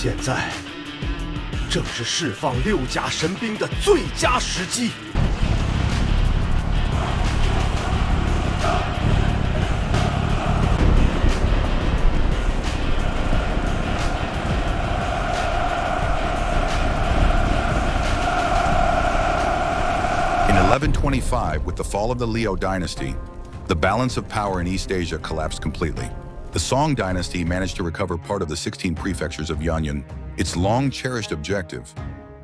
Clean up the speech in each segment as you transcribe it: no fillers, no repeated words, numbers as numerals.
现在正是释放6甲神兵的最佳时机。In 1125, with the fall of the Liu dynasty, the balance of power in East Asia collapsed completely. The Song dynasty managed to recover part of the 16 prefectures of Yanyan, its long-cherished objective.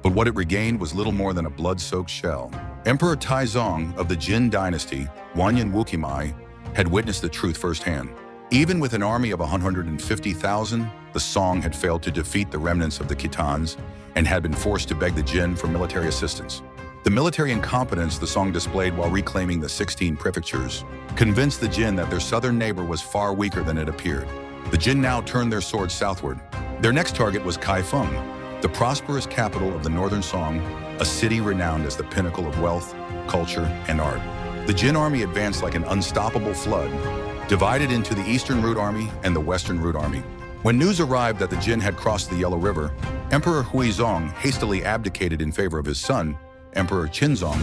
But what it regained was little more than a blood-soaked shell. Emperor Taizong of the Jin Dynasty, Wanyan Wukimai, had witnessed the truth firsthand. Even with an army of 150,000, the Song had failed to defeat the remnants of the Khitans and had been forced to beg the Jin for military assistance. The military incompetence the Song displayed while reclaiming the 16 prefectures convinced the Jin that their southern neighbor was far weaker than it appeared. The Jin now turned their swords southward. Their next target was Kaifeng, the prosperous capital of the Northern Song, a city renowned as the pinnacle of wealth, culture, and art. The Jin army advanced like an unstoppable flood, divided into the Eastern Route Army and the Western Route Army. When news arrived that the Jin had crossed the Yellow River, Emperor Huizong hastily abdicated in favor of his son, Emperor Jin-song,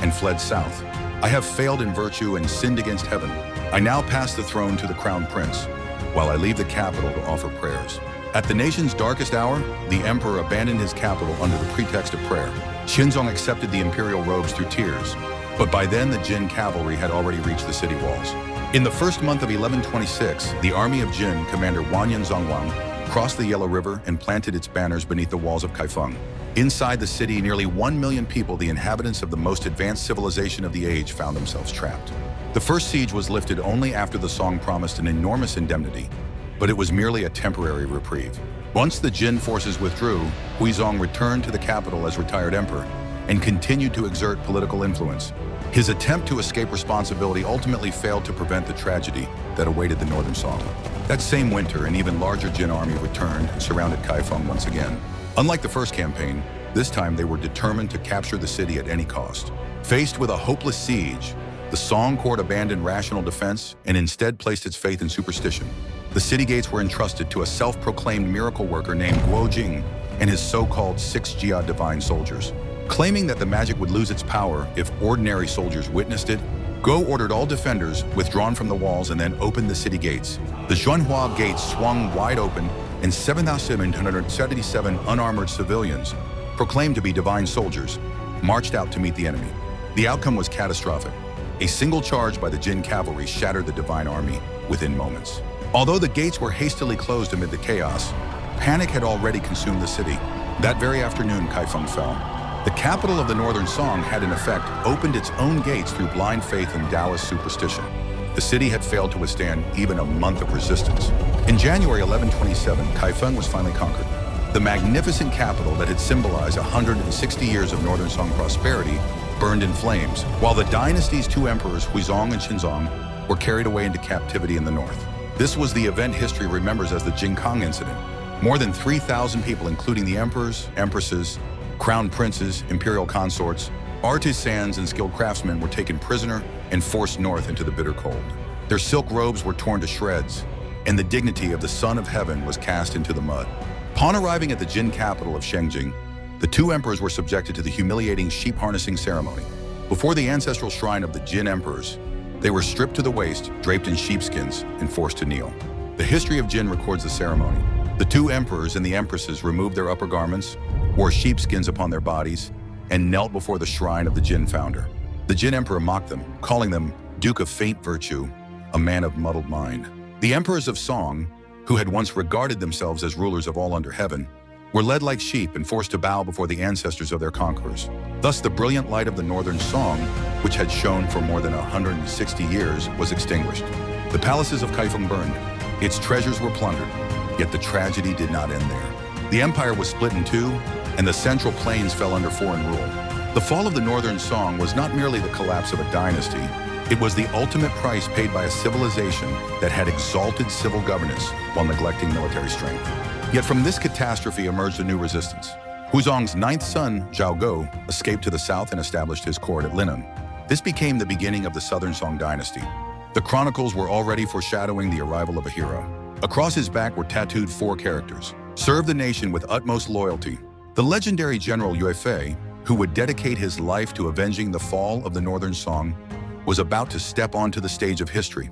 and fled south. I have failed in virtue and sinned against heaven. I now pass the throne to the crown prince, while I leave the capital to offer prayers. At the nation's darkest hour, the emperor abandoned his capital under the pretext of prayer. Jin-song accepted the imperial robes through tears, but by then the Jin cavalry had already reached the city walls. In the first month of 1126, the army of Jin commander Wanyan Zongwang crossed the Yellow River and planted its banners beneath the walls of Kaifeng. Inside the city, nearly 1 million people, the inhabitants of the most advanced civilization of the age, found themselves trapped. The first siege was lifted only after the Song promised an enormous indemnity, but it was merely a temporary reprieve. Once the Jin forces withdrew, Huizong returned to the capital as retired emperor and continued to exert political influence. His attempt to escape responsibility ultimately failed to prevent the tragedy that awaited the Northern Song. That same winter, an even larger Jin army returned and surrounded Kaifeng once again. Unlike the first campaign, this time they were determined to capture the city at any cost. Faced with a hopeless siege, the Song court abandoned rational defense and instead placed its faith in superstition. The city gates were entrusted to a self-proclaimed miracle worker named Guo Jing and his so-called 6 Jia divine soldiers. Claiming that the magic would lose its power if ordinary soldiers witnessed it, Guo ordered all defenders withdrawn from the walls and then opened the city gates. The Zhuanhua gates swung wide open and 7,777 unarmored civilians, proclaimed to be divine soldiers, marched out to meet the enemy. The outcome was catastrophic. A single charge by the Jin cavalry shattered the divine army within moments. Although the gates were hastily closed amid the chaos, panic had already consumed the city. That very afternoon, Kaifeng fell. The capital of the Northern Song had in effect opened its own gates through blind faith and Taoist superstition. The city had failed to withstand even a month of resistance. In January 1127, Kaifeng was finally conquered. The magnificent capital that had symbolized 160 years of Northern Song prosperity burned in flames, while the dynasty's 2 emperors, Huizong and Qinzong, were carried away into captivity in the north. This was the event history remembers as the Jingkang Incident. More than 3,000 people, including the emperors, empresses, crown princes, imperial consorts, artisans, and skilled craftsmen, were taken prisoner and forced north into the bitter cold. Their silk robes were torn to shreds, and the dignity of the Son of Heaven was cast into the mud. Upon arriving at the Jin capital of Shengjing, the 2 emperors were subjected to the humiliating sheep harnessing ceremony. Before the ancestral shrine of the Jin emperors, they were stripped to the waist, draped in sheepskins, and forced to kneel. The history of Jin records the ceremony. The 2 emperors and the empresses removed their upper garments, wore sheepskins upon their bodies, and knelt before the shrine of the Jin founder. The Jin emperor mocked them, calling them Duke of Faint Virtue, a man of muddled mind. The emperors of Song, who had once regarded themselves as rulers of all under heaven, were led like sheep and forced to bow before the ancestors of their conquerors. Thus the brilliant light of the Northern Song, which had shone for more than 160 years, was extinguished. The palaces of Kaifeng burned, its treasures were plundered, yet the tragedy did not end there. The empire was split in 2, and the central plains fell under foreign rule. The fall of the Northern Song was not merely the collapse of a dynasty, it was the ultimate price paid by a civilization that had exalted civil governance while neglecting military strength. Yet from this catastrophe emerged a new resistance. Huizong's 9th son, Zhao Go, escaped to the south and established his court at Linan. This became the beginning of the Southern Song Dynasty. The chronicles were already foreshadowing the arrival of a hero. Across his back were tattooed 4 characters: served the nation with utmost loyalty. The legendary general Yue Fei, who would dedicate his life to avenging the fall of the Northern Song, was about to step onto the stage of history.